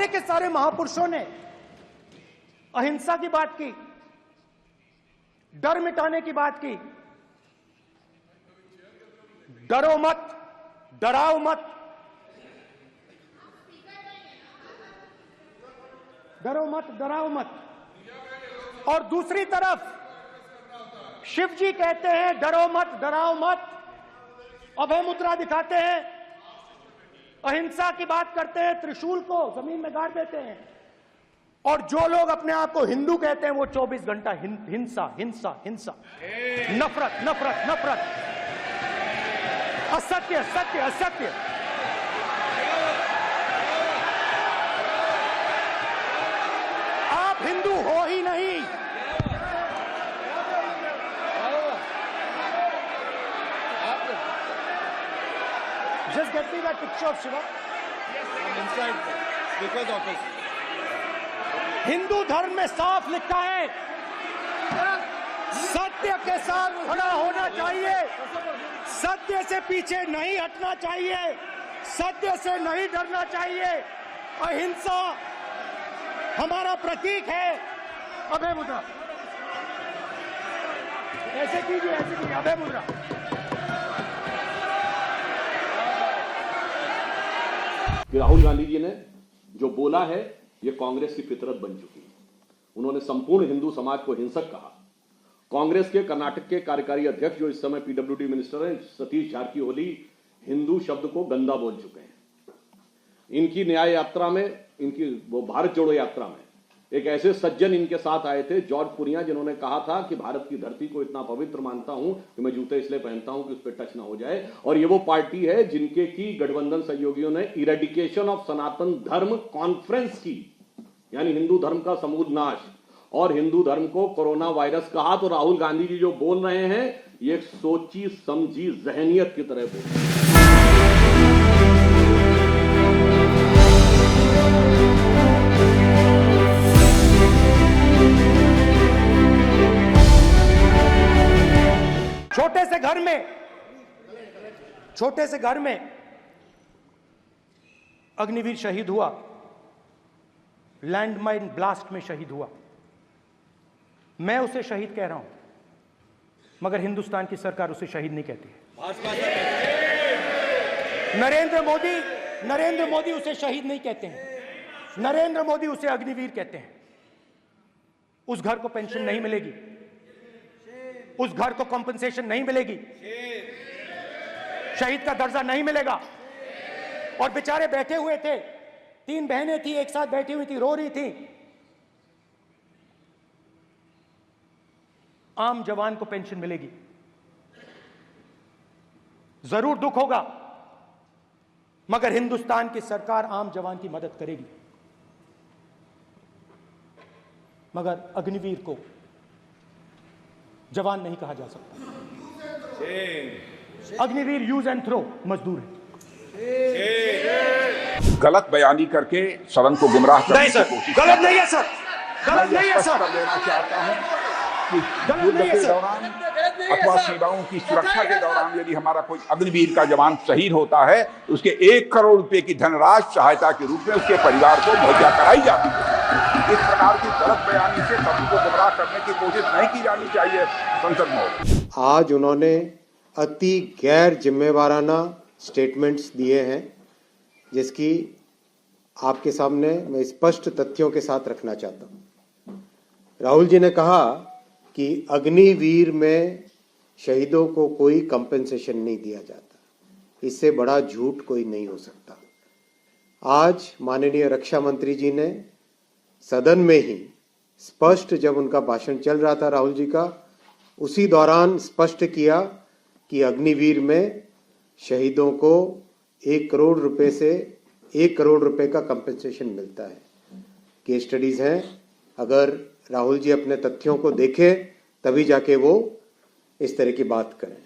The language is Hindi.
सारे के सारे महापुरुषों ने अहिंसा की बात की, डर मिटाने की बात की। डरो मत, डराओ मत, डरो मत, डराओ मत। और दूसरी तरफ शिव जी कहते हैं डरो मत, डराओ मत, अभय मुद्रा दिखाते हैं, अहिंसा की बात करते हैं, त्रिशूल को जमीन में गाड़ देते हैं। और जो लोग अपने आप को हिंदू कहते हैं वो 24 घंटा हिंसा हिंसा हिंसा, नफरत नफरत नफरत, असत्य सत्य असत्य। आप हिंदू हो ही नहीं। Just get me that picture of Shiva. I'm inside the Speaker's office. Hindu धर्म में साफ लिखा है, सत्य के साथ खड़ा होना चाहिए, सत्य से पीछे नहीं हटना चाहिए, सत्य से नहीं डरना चाहिए। अहिंसा हमारा प्रतीक है। अभय मुद्रा ऐसे कीजिए, अभय मुद्रा। राहुल गांधी जी ने जो बोला है ये कांग्रेस की फितरत बन चुकी है। उन्होंने संपूर्ण हिंदू समाज को हिंसक कहा। कांग्रेस के कर्नाटक के कार्यकारी अध्यक्ष जो इस समय पीडब्ल्यूडी मिनिस्टर हैं, सतीश जारकिहोली, हिंदू शब्द को गंदा बोल चुके हैं। इनकी न्याय यात्रा में, इनकी वो भारत जोड़ो यात्रा में एक ऐसे सज्जन इनके साथ आए थे, जॉर्ज पुनिया, जिन्होंने कहा था कि भारत की धरती को इतना पवित्र मानता हूं कि मैं जूते इसलिए पहनता हूं कि उस पर टच ना हो जाए। और ये वो पार्टी है जिनके की गठबंधन सहयोगियों ने इरेडिकेशन ऑफ सनातन धर्म कॉन्फ्रेंस की, यानी हिंदू धर्म का समूल नाश, और हिंदू धर्म को कोरोना वायरस कहा। तो राहुल गांधी जी जो बोल रहे हैं ये एक सोची समझी जहनियत की तरह बोल रहे हैं। छोटे से घर में अग्निवीर शहीद हुआ, लैंडमाइन ब्लास्ट में शहीद हुआ। मैं उसे शहीद कह रहा हूं, मगर हिंदुस्तान की सरकार उसे शहीद नहीं कहती है। नरेंद्र मोदी उसे शहीद नहीं कहते हैं, नरेंद्र मोदी उसे अग्निवीर कहते हैं। उस घर को पेंशन नहीं मिलेगी, उस घर को कॉम्पनसेशन नहीं मिलेगी, शहीद का दर्जा नहीं मिलेगा। और बेचारे बैठे हुए थे, 3 बहनें थी, एक साथ बैठी हुई थी, रो रही थी। आम जवान को पेंशन मिलेगी, जरूर दुख होगा, मगर हिंदुस्तान की सरकार आम जवान की मदद करेगी। मगर अग्निवीर को जवान नहीं कहा जा सकता। अग्निवीर यूज एंड थ्रो मजदूर है। गलत बयानी करके सदन को गुमराह करने की कोशिश। गलत नहीं है सर, गलत नहीं है सर। लेना चाहता हूं कि युद्ध के दौरान अथवा सीमाओं की सुरक्षा के दौरान यदि हमारा कोई अग्निवीर का जवान शहीद होता है तो उसके 1 करोड़ रुपए की धनराशि सहायता के रूप में उसके परिवार को मुहैया कराई जाती है। इस प्रकार की गलत बयानी से सभी को गुमराह करने की कोशिश नहीं की जानी चाहिए संसद में। आज उन्होंने अति गैर जिम्मेवाराना स्टेटमेंट्स दिए हैं, जिसकी आपके सामने मैं स्पष्ट तथ्यों के साथ रखना चाहता हूं। राहुल जी ने कहा कि अग्निवीर में शहीदों को कोई कंपेंसेशन नहीं दिया जाता। इससे बड़ा झूठ कोई नहीं हो सकता। आज माननीय रक्षा मंत्री जी ने सदन में ही स्पष्ट, जब उनका भाषण चल रहा था राहुल जी का, उसी दौरान स्पष्ट किया कि अग्निवीर में शहीदों को 1 करोड़ रुपए से 1 करोड़ रुपए का कंपेंसेशन मिलता है। केस स्टडीज हैं, अगर राहुल जी अपने तथ्यों को देखें तभी जाके वो इस तरह की बात करें।